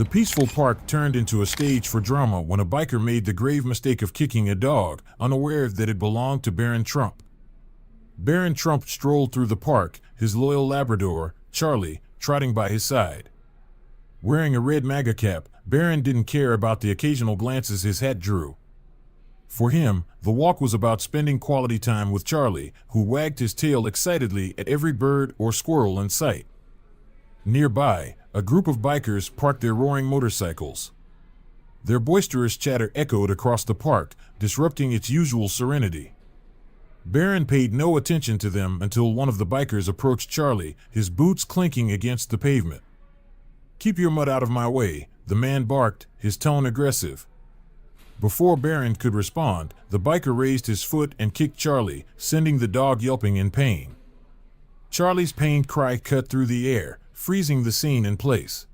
The peaceful park turned into a stage for drama when a biker made the grave mistake of kicking a dog, unaware that it belonged to Baron Trump. Baron Trump strolled through the park, his loyal Labrador, Charlie, trotting by his side. Wearing a red MAGA cap, Baron didn't care about the occasional glances his hat drew. For him, the walk was about spending quality time with Charlie, who wagged his tail excitedly at every bird or squirrel in sight. Nearby, a group of bikers parked their roaring motorcycles. Their boisterous chatter echoed across the park, disrupting its usual serenity. Baron paid no attention to them until one of the bikers approached Charlie, his boots clinking against the pavement. "Keep your mutt out of my way," the man barked, his tone aggressive. Before Baron could respond, the biker raised his foot and kicked Charlie, sending the dog yelping in pain. Charlie's pained cry cut through the air, freezing the scene in place.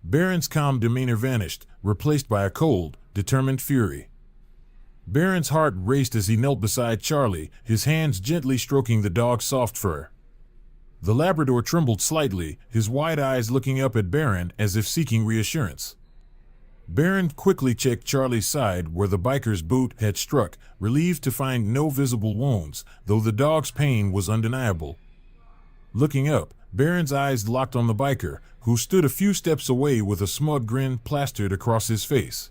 Baron's calm demeanor vanished, replaced by a cold, determined fury. Baron's heart raced as he knelt beside Charlie, his hands gently stroking the dog's soft fur. The Labrador trembled slightly, his wide eyes looking up at Baron as if seeking reassurance. Baron quickly checked Charlie's side where the biker's boot had struck, relieved to find no visible wounds, though the dog's pain was undeniable. Looking up, Baron's eyes locked on the biker, who stood a few steps away with a smug grin plastered across his face.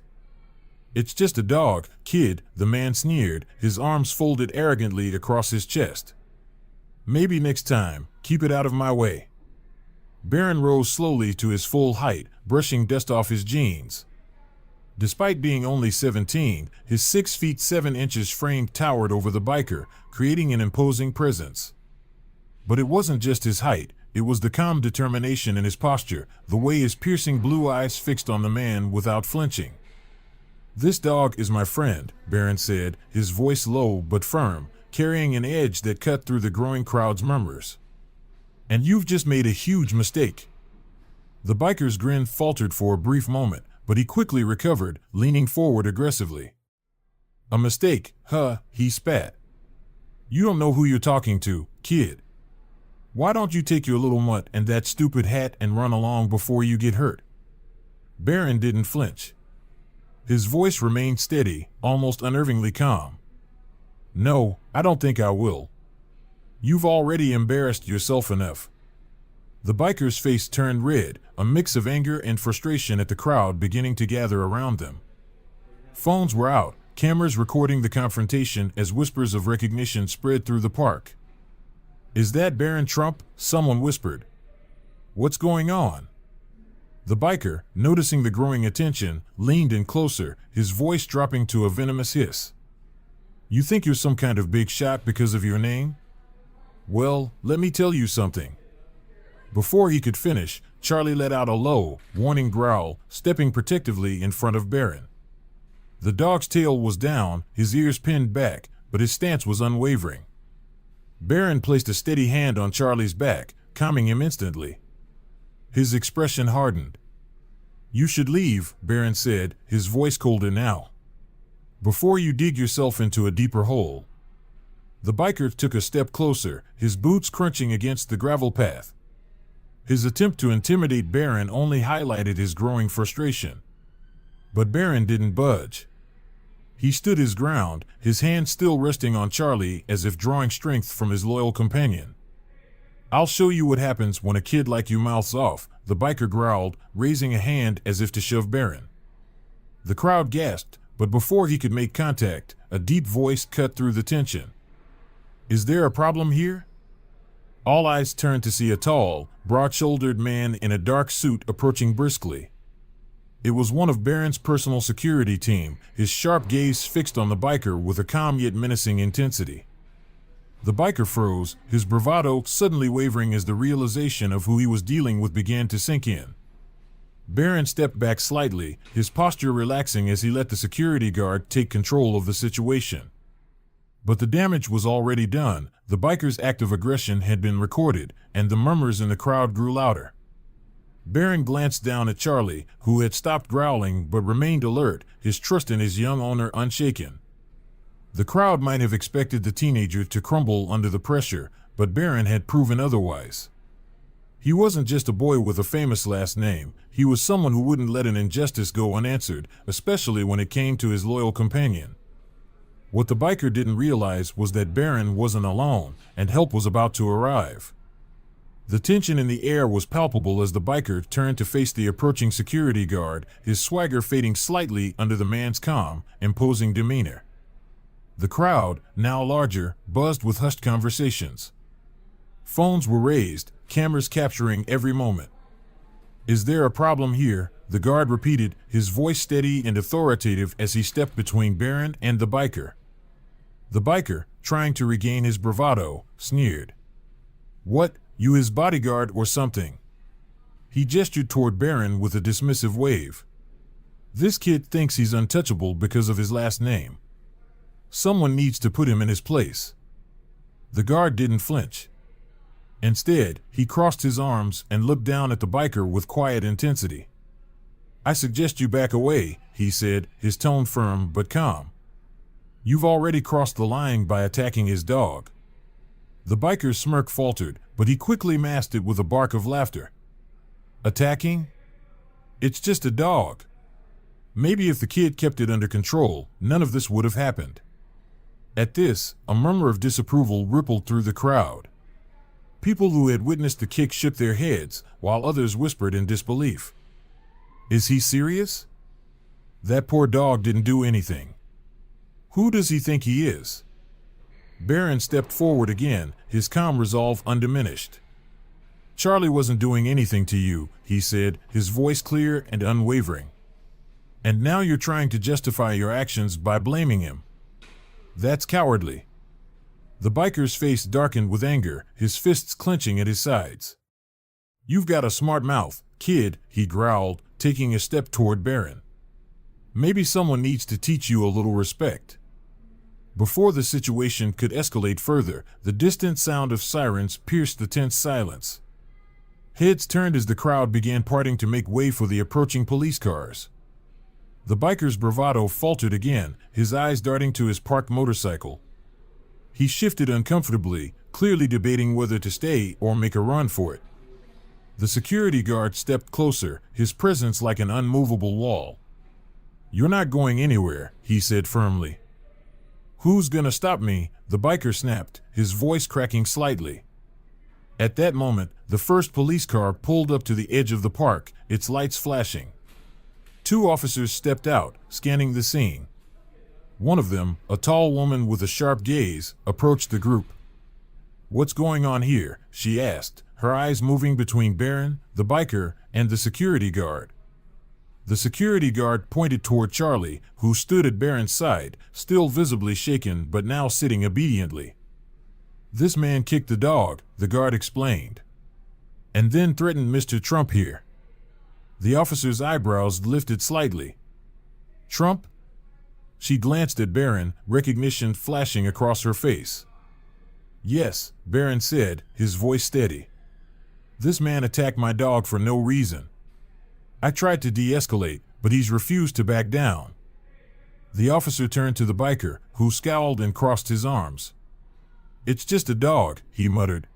"It's just a dog, kid," the man sneered, his arms folded arrogantly across his chest. "Maybe next time, keep it out of my way." Baron rose slowly to his full height, brushing dust off his jeans. Despite being only 17, his 6 feet 7 inches frame towered over the biker, creating an imposing presence. But it wasn't just his height, it was the calm determination in his posture, the way his piercing blue eyes fixed on the man without flinching. "This dog is my friend," Baron said, his voice low but firm, carrying an edge that cut through the growing crowd's murmurs. "And you've just made a huge mistake." The biker's grin faltered for a brief moment, but he quickly recovered, leaning forward aggressively. "A mistake, huh?" he spat. "You don't know who you're talking to, kid. Why don't you take your little mutt and that stupid hat and run along before you get hurt?" Baron didn't flinch. His voice remained steady, almost unnervingly calm. "No, I don't think I will. You've already embarrassed yourself enough." The biker's face turned red, a mix of anger and frustration at the crowd beginning to gather around them. Phones were out, cameras recording the confrontation as whispers of recognition spread through the park. "Is that Baron Trump?" someone whispered. "What's going on?" The biker, noticing the growing attention, leaned in closer, his voice dropping to a venomous hiss. "You think you're some kind of big shot because of your name? Well, let me tell you something." Before he could finish, Charlie let out a low, warning growl, stepping protectively in front of Baron. The dog's tail was down, his ears pinned back, but his stance was unwavering. Baron placed a steady hand on Charlie's back, calming him instantly. His expression hardened. "You should leave," Baron said, his voice colder now, "before you dig yourself into a deeper hole." The biker took a step closer, his boots crunching against the gravel path. His attempt to intimidate Baron only highlighted his growing frustration. But Baron didn't budge. He stood his ground, his hand still resting on Charlie as if drawing strength from his loyal companion. "I'll show you what happens when a kid like you mouths off," the biker growled, raising a hand as if to shove Baron. The crowd gasped, but before he could make contact, a deep voice cut through the tension. "Is there a problem here?" All eyes turned to see a tall, broad-shouldered man in a dark suit approaching briskly. It was one of Baron's personal security team, his sharp gaze fixed on the biker with a calm yet menacing intensity. The biker froze, his bravado suddenly wavering as the realization of who he was dealing with began to sink in. Baron stepped back slightly, his posture relaxing as he let the security guard take control of the situation. But the damage was already done, the biker's act of aggression had been recorded, and the murmurs in the crowd grew louder. Baron glanced down at Charlie, who had stopped growling but remained alert, his trust in his young owner unshaken. The crowd might have expected the teenager to crumble under the pressure, but Baron had proven otherwise. He wasn't just a boy with a famous last name. He was someone who wouldn't let an injustice go unanswered, especially when it came to his loyal companion. What the biker didn't realize was that Barron wasn't alone, and help was about to arrive. The tension in the air was palpable as the biker turned to face the approaching security guard, his swagger fading slightly under the man's calm, imposing demeanor. The crowd, now larger, buzzed with hushed conversations. Phones were raised, cameras capturing every moment. "Is there a problem here?" the guard repeated, his voice steady and authoritative as he stepped between Barron and the biker. The biker, trying to regain his bravado, sneered. "What, you his bodyguard or something?" He gestured toward Barron with a dismissive wave. "This kid thinks he's untouchable because of his last name. Someone needs to put him in his place." The guard didn't flinch. Instead, he crossed his arms and looked down at the biker with quiet intensity. "I suggest you back away," he said, his tone firm but calm. "You've already crossed the line by attacking his dog." The biker's smirk faltered, but he quickly masked it with a bark of laughter. "Attacking? It's just a dog. Maybe if the kid kept it under control, none of this would have happened." At this, a murmur of disapproval rippled through the crowd. People who had witnessed the kick shook their heads, while others whispered in disbelief. "Is he serious? That poor dog didn't do anything. Who does he think he is?" Barron stepped forward again, his calm resolve undiminished. "Charlie wasn't doing anything to you," he said, his voice clear and unwavering. "And now you're trying to justify your actions by blaming him. That's cowardly." The biker's face darkened with anger, his fists clenching at his sides. "You've got a smart mouth, kid," he growled, taking a step toward Barron. "Maybe someone needs to teach you a little respect." Before the situation could escalate further, the distant sound of sirens pierced the tense silence. Heads turned as the crowd began parting to make way for the approaching police cars. The biker's bravado faltered again, his eyes darting to his parked motorcycle. He shifted uncomfortably, clearly debating whether to stay or make a run for it. The security guard stepped closer, his presence like an unmovable wall. "You're not going anywhere," he said firmly. "Who's gonna stop me?" the biker snapped, his voice cracking slightly. At that moment, the first police car pulled up to the edge of the park, its lights flashing. Two officers stepped out, scanning the scene. One of them, a tall woman with a sharp gaze, approached the group. "What's going on here?" she asked, her eyes moving between Barron, the biker, and the security guard. The security guard pointed toward Charlie, who stood at Barron's side, still visibly shaken but now sitting obediently. "This man kicked the dog," the guard explained. "And then threatened Mr. Trump here." The officer's eyebrows lifted slightly. "Trump?" She glanced at Barron, recognition flashing across her face. "Yes," Barron said, his voice steady. "This man attacked my dog for no reason. I tried to de-escalate, but he's refused to back down." The officer turned to the biker, who scowled and crossed his arms. "It's just a dog," he muttered.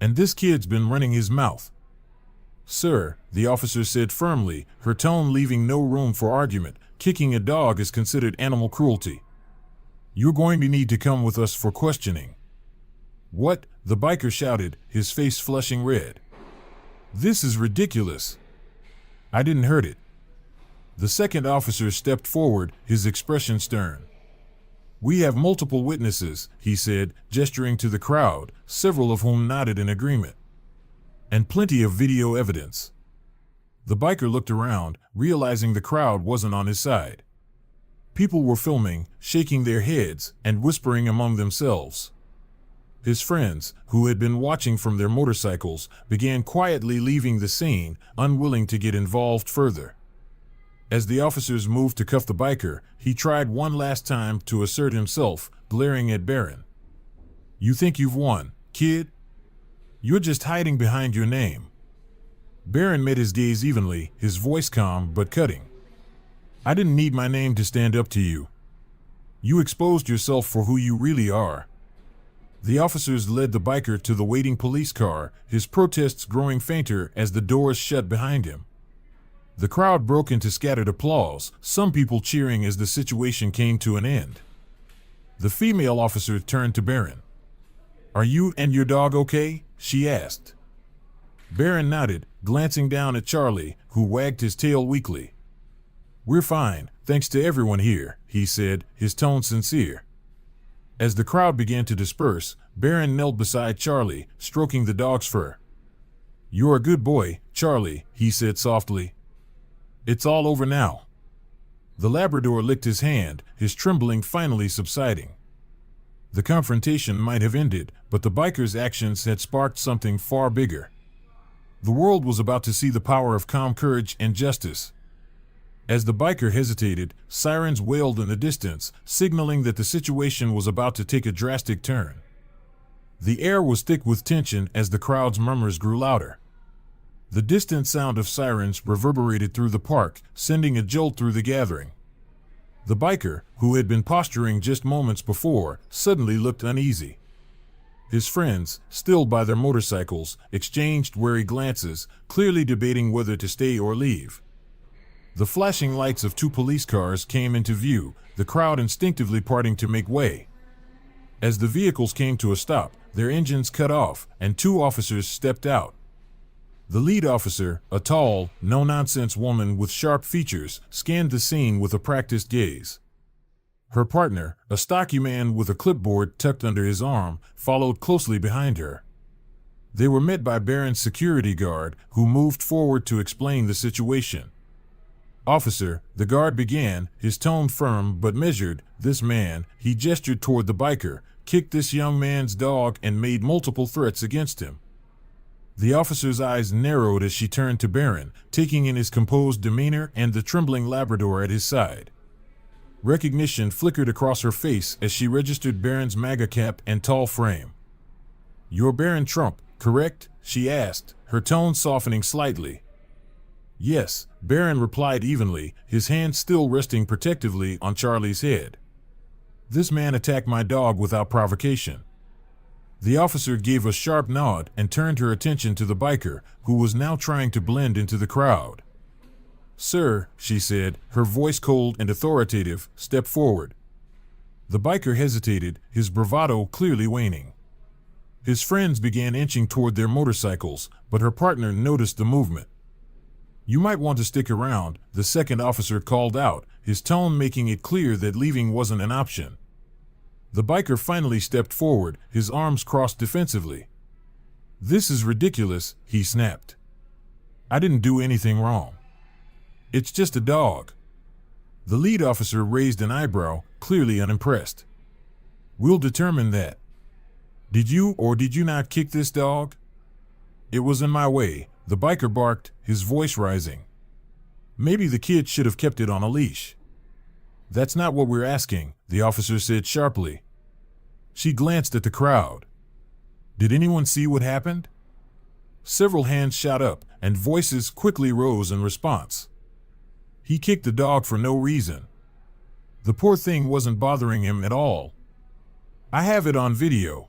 "And this kid's been running his mouth." "Sir," the officer said firmly, her tone leaving no room for argument, "kicking a dog is considered animal cruelty. You're going to need to come with us for questioning." "What?" the biker shouted, his face flushing red. "This is ridiculous. I didn't hurt it." The second officer stepped forward, his expression stern. "We have multiple witnesses," he said, gesturing to the crowd, several of whom nodded in agreement. "And plenty of video evidence." The biker looked around, realizing the crowd wasn't on his side. People were filming, shaking their heads, and whispering among themselves. His friends, who had been watching from their motorcycles, began quietly leaving the scene, unwilling to get involved further. As the officers moved to cuff the biker, he tried one last time to assert himself, glaring at Barron. "You think you've won, kid? You're just hiding behind your name." Barron met his gaze evenly, his voice calm but cutting. "I didn't need my name to stand up to you. You exposed yourself for who you really are." The officers led the biker to the waiting police car, his protests growing fainter as the doors shut behind him. The crowd broke into scattered applause, some people cheering as the situation came to an end. The female officer turned to Baron. "Are you and your dog okay?" she asked. Baron nodded, glancing down at Charlie, who wagged his tail weakly. "We're fine, thanks to everyone here," he said, his tone sincere. As the crowd began to disperse, Baron knelt beside Charlie, stroking the dog's fur. "You're a good boy, Charlie," he said softly. "It's all over now." The Labrador licked his hand, his trembling finally subsiding. The confrontation might have ended, but the biker's actions had sparked something far bigger. The world was about to see the power of calm courage and justice. As the biker hesitated, sirens wailed in the distance, signaling that the situation was about to take a drastic turn. The air was thick with tension as the crowd's murmurs grew louder. The distant sound of sirens reverberated through the park, sending a jolt through the gathering. The biker, who had been posturing just moments before, suddenly looked uneasy. His friends, still by their motorcycles, exchanged wary glances, clearly debating whether to stay or leave. The flashing lights of two police cars came into view, the crowd instinctively parting to make way. As the vehicles came to a stop, their engines cut off, and two officers stepped out. The lead officer, a tall, no-nonsense woman with sharp features, scanned the scene with a practiced gaze. Her partner, a stocky man with a clipboard tucked under his arm, followed closely behind her. They were met by Baron's security guard, who moved forward to explain the situation. "Officer," the guard began, his tone firm but measured, "this man," he gestured toward the biker, "kicked this young man's dog and made multiple threats against him." The officer's eyes narrowed as she turned to Baron, taking in his composed demeanor and the trembling Labrador at his side. Recognition flickered across her face as she registered Baron's MAGA cap and tall frame. "You're Baron Trump, correct?" she asked, her tone softening slightly. "Yes," Baron replied evenly, his hand still resting protectively on Charlie's head. "This man attacked my dog without provocation." The officer gave a sharp nod and turned her attention to the biker, who was now trying to blend into the crowd. "Sir," she said, her voice cold and authoritative, "step forward." The biker hesitated, his bravado clearly waning. His friends began inching toward their motorcycles, but her partner noticed the movement. "You might want to stick around," the second officer called out, his tone making it clear that leaving wasn't an option. The biker finally stepped forward, his arms crossed defensively. "This is ridiculous," he snapped. "I didn't do anything wrong. It's just a dog." The lead officer raised an eyebrow, clearly unimpressed. "We'll determine that. Did you or did you not kick this dog?" "It was in my way," the biker barked, his voice rising. "Maybe the kid should have kept it on a leash." "That's not what we're asking," the officer said sharply. She glanced at the crowd. "Did anyone see what happened?" Several hands shot up, and voices quickly rose in response. "He kicked the dog for no reason. The poor thing wasn't bothering him at all. I have it on video."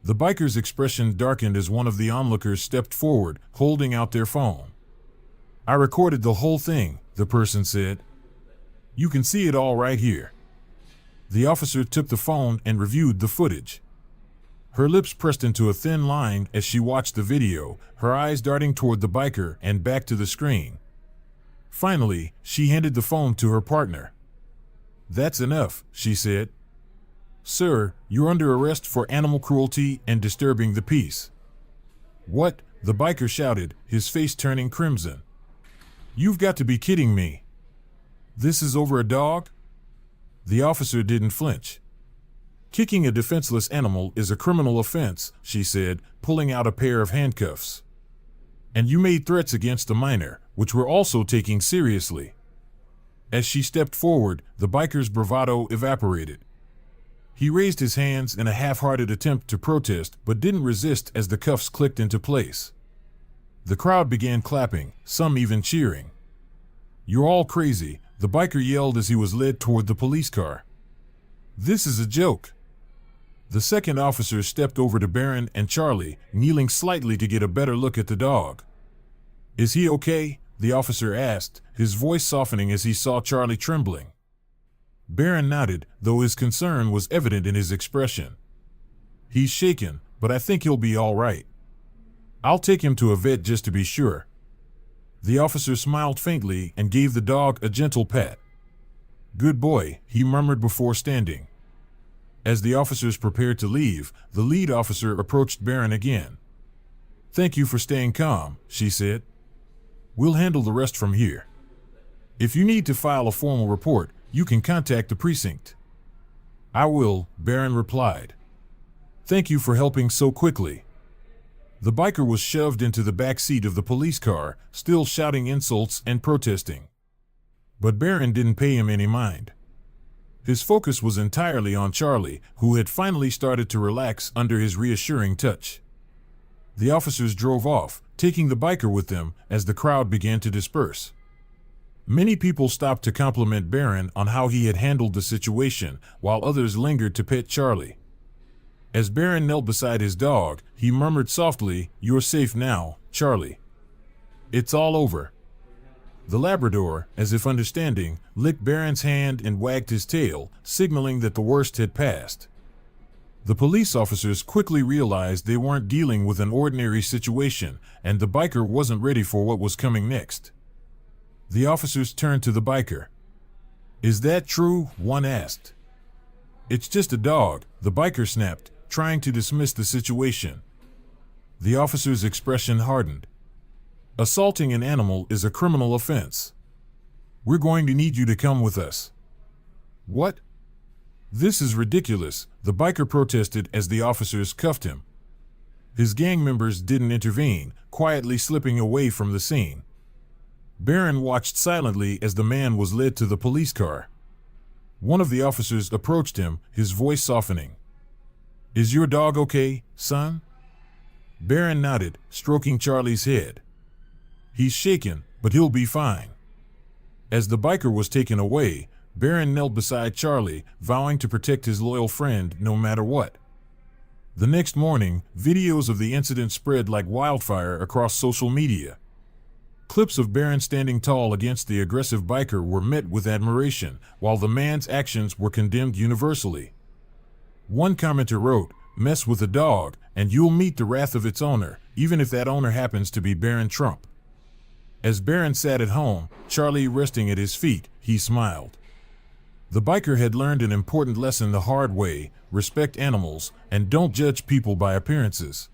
The biker's expression darkened as one of the onlookers stepped forward, holding out their phone. "I recorded the whole thing," the person said. "You can see it all right here." The officer took the phone and reviewed the footage. Her lips pressed into a thin line as she watched the video, her eyes darting toward the biker and back to the screen. Finally, she handed the phone to her partner. "That's enough," she said. "Sir, you're under arrest for animal cruelty and disturbing the peace." "What?" the biker shouted, his face turning crimson. "You've got to be kidding me. This is over a dog?" The officer didn't flinch. "Kicking a defenseless animal is a criminal offense," she said, pulling out a pair of handcuffs. "And you made threats against a minor, which we're also taking seriously." As she stepped forward, the biker's bravado evaporated. He raised his hands in a half-hearted attempt to protest, but didn't resist as the cuffs clicked into place. The crowd began clapping, some even cheering. "You're all crazy," the biker yelled as he was led toward the police car. "This is a joke." The second officer stepped over to Barron and Charlie, kneeling slightly to get a better look at the dog. "Is he okay?" the officer asked, his voice softening as he saw Charlie trembling. Barron nodded, though his concern was evident in his expression. "He's shaken, but I think he'll be all right. I'll take him to a vet just to be sure." The officer smiled faintly and gave the dog a gentle pat. "Good boy," he murmured before standing. As the officers prepared to leave, the lead officer approached Barron again. "Thank you for staying calm," she said. "We'll handle the rest from here. If you need to file a formal report, you can contact the precinct." "I will," Barron replied. "Thank you for helping so quickly." The biker was shoved into the back seat of the police car, still shouting insults and protesting. But Barron didn't pay him any mind. His focus was entirely on Charlie, who had finally started to relax under his reassuring touch. The officers drove off, taking the biker with them as the crowd began to disperse. Many people stopped to compliment Barron on how he had handled the situation, while others lingered to pet Charlie. As Barron knelt beside his dog, he murmured softly, "You're safe now, Charlie. It's all over." The Labrador, as if understanding, licked Barron's hand and wagged his tail, signaling that the worst had passed. The police officers quickly realized they weren't dealing with an ordinary situation, and the biker wasn't ready for what was coming next. The officers turned to the biker. "Is that true?" one asked. "It's just a dog," the biker snapped, trying to dismiss the situation. The officer's expression hardened. "Assaulting an animal is a criminal offense. We're going to need you to come with us." "What? This is ridiculous," the biker protested as the officers cuffed him. His gang members didn't intervene, quietly slipping away from the scene. Barron watched silently as the man was led to the police car. One of the officers approached him, his voice softening. "Is your dog okay, son?" Barron nodded, stroking Charlie's head. "He's shaken, but he'll be fine." As the biker was taken away, Barron knelt beside Charlie, vowing to protect his loyal friend no matter what. The next morning, videos of the incident spread like wildfire across social media. Clips of Barron standing tall against the aggressive biker were met with admiration, while the man's actions were condemned universally. One commenter wrote, "Mess with a dog, and you'll meet the wrath of its owner, even if that owner happens to be Barron Trump." As Barron sat at home, Charlie resting at his feet, he smiled. The biker had learned an important lesson the hard way: respect animals, and don't judge people by appearances.